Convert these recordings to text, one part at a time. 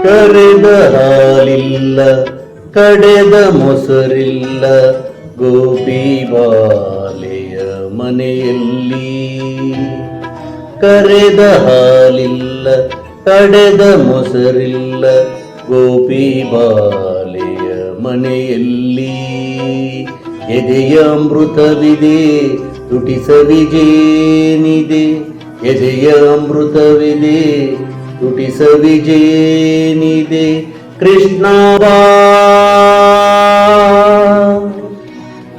ಕರೆದ ಹಾಲಿಲ್ಲ ಕಡೆದ ಮೊಸರಿಲ್ಲ ಗೋಪಿ ಬಾಲೆಯ ಮನೆಯಲ್ಲಿ. ಕರೆದ ಹಾಲಿಲ್ಲ ಕಡೆದ ಮೊಸರಿಲ್ಲ ಗೋಪಿ ಬಾಲೆಯ ಮನೆಯಲ್ಲಿ. ಎದೆಯ ಅಮೃತವಿದೆ ತುಟಿ ಸವಿಜೇನಿದೆ, ಎದೆಯ ಅಮೃತವಿದೆ ತುಟಿ ಸವಿಜೇನಿದೆ. ಕೃಷ್ಣ ಬಾ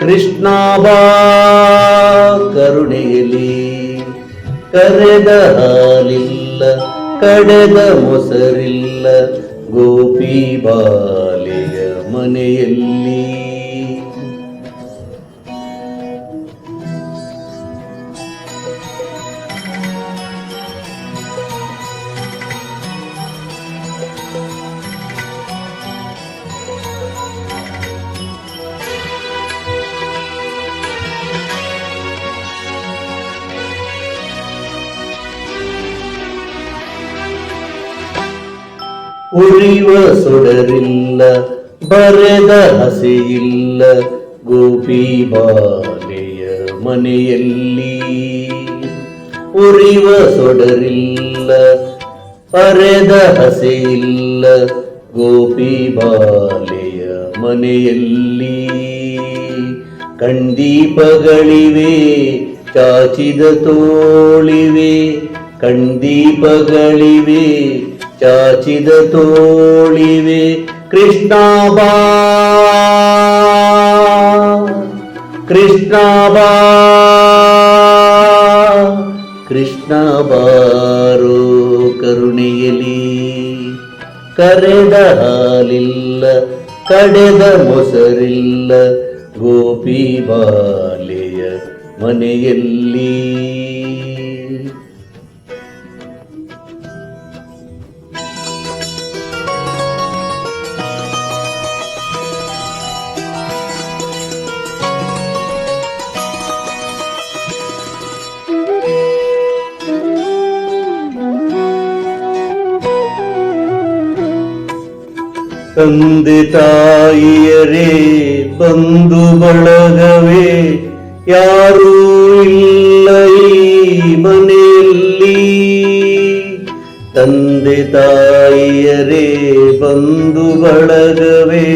ಕೃಷ್ಣ ಬಾ ಕರುಣೆಯಲಿ. ಕರೆದ ಹಾಲಿಲ್ಲ ಕಡೆದ ಮೊಸರಿಲ್ಲ ಗೋಪಿ ಬಾಲೆಯ ಮನೆಯಲ್ಲಿ. ಉರಿವ ಸೊಡರಿಲ್ಲ ಬರೆದ ಹಸೆಯಿಲ್ಲ ಗೋಪಿ ಬಾಲೆಯ ಮನೆಯಲ್ಲಿ. ಉರಿವ ಸೊಡರಿಲ್ಲ ಬರೆದ ಹಸೆಯಿಲ್ಲ ಗೋಪಿ ಬಾಲೆಯ ಮನೆಯಲ್ಲಿ. ಕಣ್ದೀಪಗಳಿವೆ ಚಾಚಿದ ತೋಳಿವೆ, ಕಣ್ದೀಪಗಳಿವೆ ಚಾಚಿದ ತೋಳಿವೆ. ಕೃಷ್ಣ ಬಾ ಕೃಷ್ಣ ಬಾ ಕೃಷ್ಣ ಬಾರೋ ಕರುಣೆಯಲಿ. ಕರೆದ ಹಾಲಿಲ್ಲ ಕಡೆದ ಮೊಸರಿಲ್ಲ ಗೋಪಿ ಬಾಲೆಯ ಮನೆಯಲ್ಲಿ. ತಂದೆ ತಾಯಿಯರೇ ಬಂಧು ಬಳಗವೇ ಯಾರೂ ಇಲ್ಲ ಈ ಮನೆಯಲ್ಲಿ. ತಂದೆ ತಾಯಿಯರೇ ಬಂಧು ಬಳಗವೇ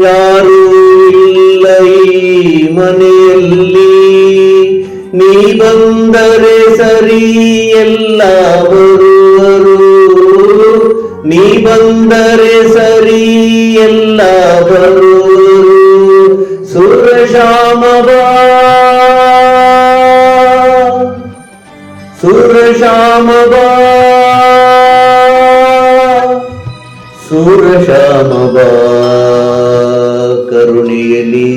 ಯಾರೂ ಇಲ್ಲ ಈ ಮನೆಯಲ್ಲಿ. ನೀ ಬಂದರೆ ಸರಿ ಎಲ್ಲ ಬರುವರು, ನೀ ಬಂದರೆ ಸರಿ ಎಲ್ಲ ಬರುವರು. ಸುರಶ್ಯಾಮ ಬಾ ಸುರಶ್ಯಾಮ ಬಾ ಸುರಶ್ಯಾಮ ಬಾ ಕರುಣೆಯಲಿ.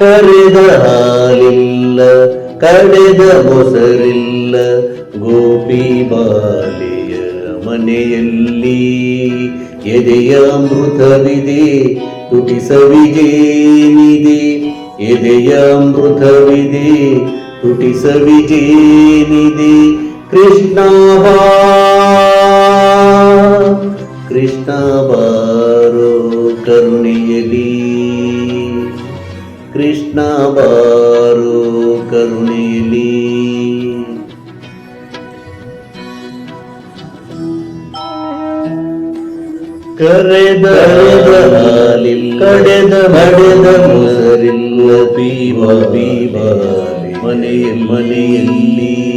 ಕರೆದ ಹಾಲಿಲ್ಲ ಕಡೆದ ಮೊಸರಿಲ್ಲ ಗೋಪಿ ಬಾಲೆಯ ಮನೆಯಲ್ಲಿ. ಎದೆಯ ಅಮೃತವಿದೆ ತುಟಿ ಸವಿಜೇನಿದೆ, ಎದೆಯ ಅಮೃತವಿದೆ ತುಟಿ ಸವಿಜೇನಿದೆ. ಕೃಷ್ಣ ಬಾ ಕೃಷ್ಣ ಬಾರೋ ಕರುಣೆಯಲಿ. ಕೃಷ್ಣ ಬಾರೋ ಕರುಣೆಯಲಿ. ಕರೆದ ಹಾಲಿಲ್ಲ ಕಡೆದ ಮಡೆದ ಮೊಸರಿಲ್ಲ ಗೋಪಿ ಬಾಲೆ ಮನೆಯಲ್ಲಿ.